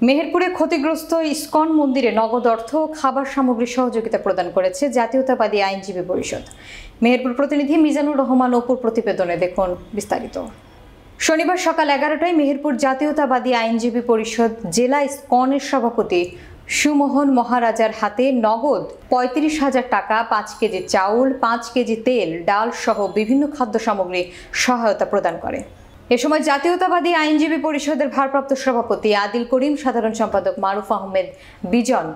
মেহেরপুরে ক্ষতিগ্রস্ত ইসকন মন্দিরে নগদ অর্থ ও খাবার সামগ্রী সহযোগিতা প্রদান করেছে জাতীয়তাবাদী আইনজীবী পরিষদ। মেহেরপুর প্রতিনিধি মিজানুর রহমান অপুর প্রতিবেদনে দেখুন বিস্তারিত। শনিবার সকাল 11টায় মেহেরপুর জাতীয়তাবাদী আইনজীবী পরিষদ জেলা ইসকনের সভাপতি সুমোহন মহারাজার হাতে নগদ 35,000 টাকা, 5 কেজি চাউল, 5 কেজি তেল, ডাল সহ বিভিন্ন খাদ্য সামগ্রী সহায়তা প্রদান করে। এ সময় জাতীয়তাবাদী আইনজীবী পরিষদের ভারপ্রাপ্ত সভাপতি আদিল করিম, সাধারণ সম্পাদক মারুফ আহমেদ বিজন,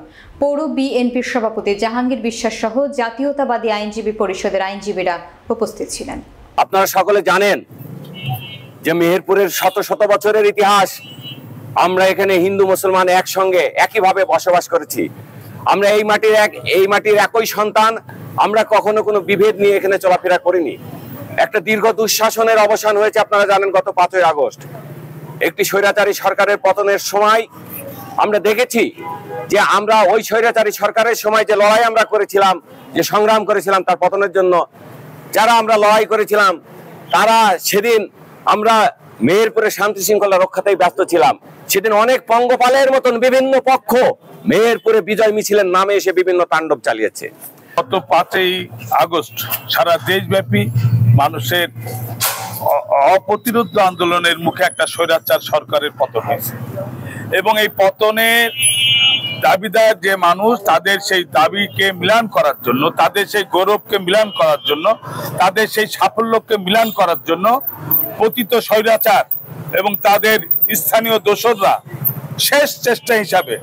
পৌর বিএনপির সভাপতি জাহাঙ্গীর বিশ্বাস সহ জাতীয়তাবাদী আইনজীবী পরিষদের আইনজীবীরা উপস্থিত ছিলেন। আপনারা সকলে জানেন যে মেহেরপুরের শত শত বছরের ইতিহাস, আমরা এখানে হিন্দু মুসলমান একসঙ্গে একইভাবে বসবাস করেছি। আমরা এই মাটির একই সন্তান। আমরা কখনো কোনো বিভেদ নিয়ে এখানে চলাফেরা করিনি। একটা দীর্ঘ দুঃশাসনের অবসান হয়েছে, আপনারা জানেন, গত 5ই আগস্ট একটি স্বৈরাচারী সরকারের পতনের সময় আমরা দেখেছি যে আমরা ওই স্বৈরাচারী সরকারের সময় যে লড়াই আমরা করেছিলাম, যে সংগ্রাম করেছিলাম তার পতনের জন্য, যারা আমরা লড়াই করেছিলাম তারা সেদিন আমরা মেহেরপুরে শান্তি শৃঙ্খলা রক্ষাতেই ব্যস্ত ছিলাম। সেদিন অনেক পঙ্গপালের মতন বিভিন্ন পক্ষ মেহেরপুরে বিজয় মিছিলের নামে এসে বিভিন্ন তাণ্ডব চালিয়েছে। গত 5ই আগস্ট সারা দেশব্যাপী মানুষের অপ্রতিরোধ্য আন্দোলনের মুখে একটা স্বৈরাচার সরকারের পতন হয়েছে এবং এই পতনের দাবিদার যে মানুষ, তাদের সেই দাবিকে মিলান করার জন্য, তাদের সেই গৌরবকে মিলান করার জন্য, তাদের সেই সাফল্যকে মিলান করার জন্য পতিত স্বৈরাচার এবং তাদের স্থানীয় দোসররা শেষ চেষ্টা হিসাবে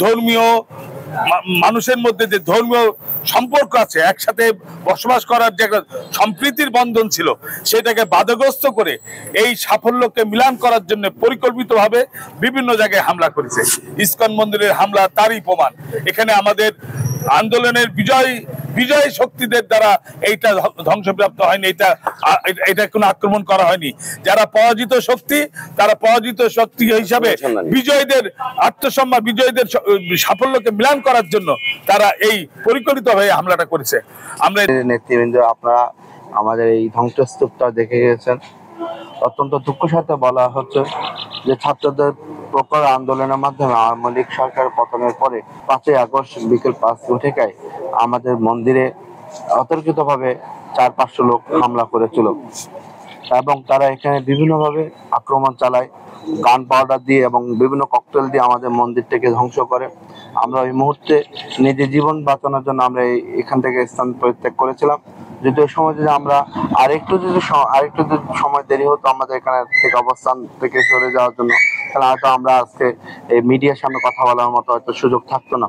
ধর্মীয় মানুষের মধ্যে যে ধর্মীয় সম্পর্ক আছে, একসাথে বসবাস করার যে সম্প্রীতির বন্ধন ছিল, সেটাকে বাধাগ্রস্ত করে এই সাফল্যকে মিলান করার জন্য পরিকল্পিতভাবে বিভিন্ন জায়গায় হামলা করেছে। ইসকন মন্দিরের হামলা তারই প্রমাণ। এখানে আমাদের আন্দোলনের বিজয় শক্তিদের দ্বারা এইটা ধ্বংসপ্রাপ্ত হয়নি, এটা কোনো আক্রমণ করা হয়নি। যারা পরাজিত শক্তি, তারা পরাজিত শক্তি হিসাবে বিজয়ীদের আত্মসম্মান, বিজয়ীদের সাফল্যকে মিলান করার জন্য তারা এই পরিকল্পিত হয়ে হামলাটা করেছে। আমরা নেতৃবৃন্দ, আপনারা আমাদের এই ধ্বংসস্তূপটা দেখে গেছেন। অত্যন্ত দুঃখের সাথে বলা হচ্ছে যে ছাত্রদের প্রখর আন্দোলনের মাধ্যমে আওয়ামী লীগ সরকার পতনের পরে 5ই আগস্ট বিকেল 5টায় আমাদের মন্দিরে অতর্কিতভাবে 400-500 লোক হামলা করেছিল এবং তারা এখানে বিভিন্নভাবে আক্রমণ চালায়, গান পাউডার দিয়ে এবং বিভিন্ন ককটেল দিয়ে আমাদের মন্দিরটাকে ধ্বংস করে। আমরা ওই মুহূর্তে নিজের জীবন বাঁচানোর জন্য আমরা এখান থেকে স্থান পরিত্যাগ করেছিলাম। যদি ওই সময় যদি আমরা আরেকটু যদি সময় দেরি হতো আমাদের এখানে থেকে অবস্থান থেকে সরে যাওয়ার জন্য, তাহলে হয়তো আমরা আজকে এই মিডিয়ার সামনে কথা বলার মতো হয়তো সুযোগ থাকতো না।